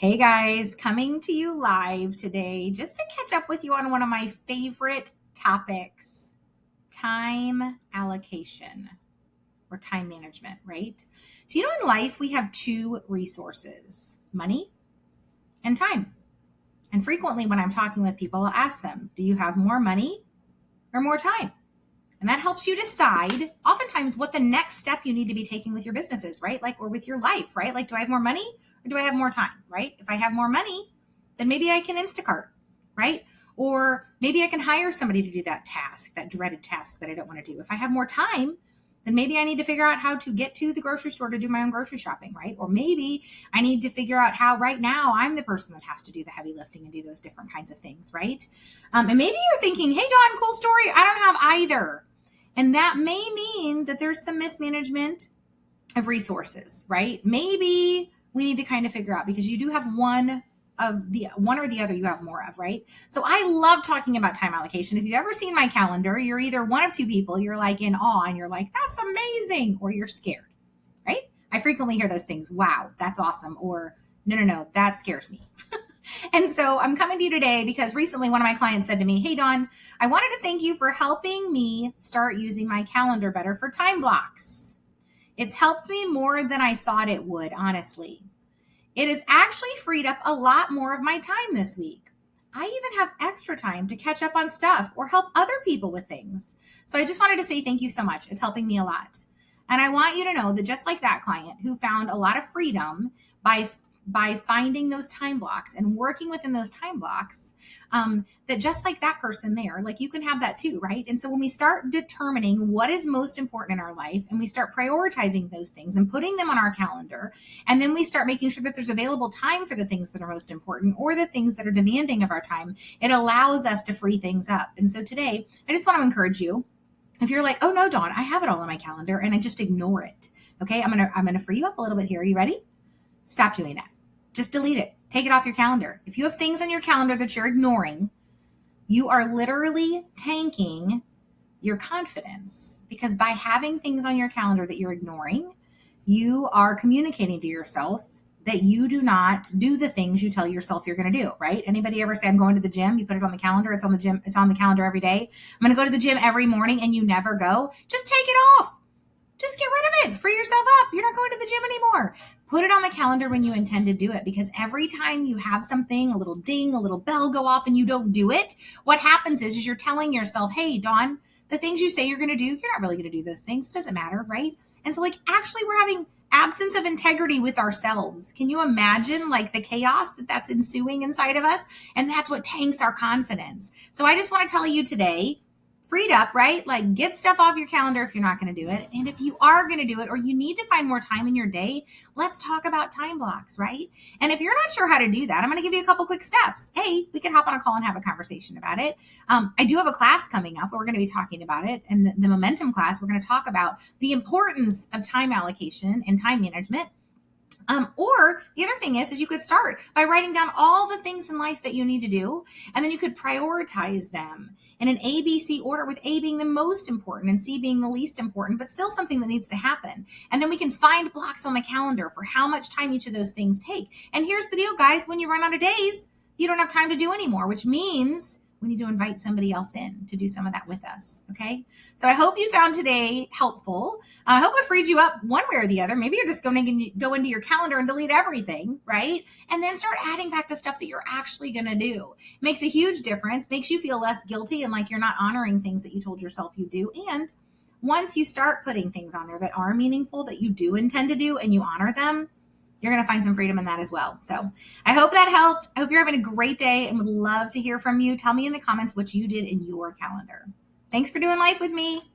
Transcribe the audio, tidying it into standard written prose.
Hey guys, coming to you live today just to catch up with you on one of my favorite topics, time allocation or time management, right? Do you know in life we have two resources, money and time? And frequently when I'm talking with people, I'll ask them, do you have more money or more time? And that helps you decide oftentimes what the next step you need to be taking with your business is, right? Like, or with your life, right? Like, do I have more money or do I have more time, right? If I have more money, then maybe I can Instacart, right? Or maybe I can hire somebody to do that task, that dreaded task that I don't want to do. If I have more time, then maybe I need to figure out how to get to the grocery store to do my own grocery shopping, right? Or maybe I need to figure out how right now I'm the person that has to do the heavy lifting and do those different kinds of things, right? And maybe you're thinking, hey, Dawn, cool story. I don't have either. And that may mean that there's some mismanagement of resources, right? Maybe we need to kind of figure out because you do have one or the other you have more of, right? So I love talking about time allocation. If you've ever seen my calendar, you're either one of two people, you're like in awe and you're like, that's amazing, or you're scared, right? I frequently hear those things. Wow, that's awesome. Or no, that scares me. And so I'm coming to you today because recently one of my clients said to me, hey, Dawn, I wanted to thank you for helping me start using my calendar better for time blocks. It's helped me more than I thought it would, honestly. It has actually freed up a lot more of my time this week. I even have extra time to catch up on stuff or help other people with things. So I just wanted to say thank you so much. It's helping me a lot. And I want you to know that just like that client who found a lot of freedom by finding those time blocks and working within those time blocks, that just like that person there, like you can have that too, right? And so when we start determining what is most important in our life and we start prioritizing those things and putting them on our calendar, and then we start making sure that there's available time for the things that are most important or the things that are demanding of our time, it allows us to free things up. And so today, I just want to encourage you, if you're like, oh no, Dawn, I have it all on my calendar and I just ignore it. Okay, I'm gonna free you up a little bit here. Are you ready? Stop doing that. Just delete it. Take it off your calendar. If you have things on your calendar that you're ignoring, you are literally tanking your confidence because by having things on your calendar that you're ignoring, you are communicating to yourself that you do not do the things you tell yourself you're going to do, right? Anybody ever say, I'm going to the gym? You put it on the calendar. It's on the gym. It's on the calendar every day. I'm going to go to the gym every morning and you never go. Just take it off. Just get rid of it. Free yourself up. You're not going to the gym anymore. Put it on the calendar when you intend to do it because every time you have something, a little ding, a little bell go off and you don't do it, what happens is you're telling yourself, hey, Dawn, the things you say you're going to do, you're not really going to do those things. It doesn't matter, right? And so actually we're having absence of integrity with ourselves. Can you imagine the chaos that's ensuing inside of us? And that's what tanks our confidence. So I just want to tell you today, freed up, right? Get stuff off your calendar if you're not going to do it. And if you are going to do it or you need to find more time in your day, let's talk about time blocks, right? And if you're not sure how to do that, I'm going to give you a couple quick steps. Hey, we can hop on a call and have a conversation about it. I do have a class coming up where we're going to be talking about it. And the momentum class, we're going to talk about the importance of time allocation and time management. Or the other thing is you could start by writing down all the things in life that you need to do, and then you could prioritize them in an A, B, C order, with A being the most important and C being the least important, but still something that needs to happen. And then we can find blocks on the calendar for how much time each of those things take. And here's the deal, guys, when you run out of days, you don't have time to do anymore, which means we need to invite somebody else in to do some of that with us. Okay. So I hope you found today helpful. I hope it freed you up one way or the other. Maybe you're just going to go into your calendar and delete everything, right? And then start adding back the stuff that you're actually going to do. Makes a huge difference, makes you feel less guilty and like you're not honoring things that you told yourself you do. And once you start putting things on there that are meaningful, that you do intend to do, and you honor them, you're going to find some freedom in that as well. So I hope that helped. I hope you're having a great day and would love to hear from you. Tell me in the comments what you did in your calendar. Thanks for doing life with me.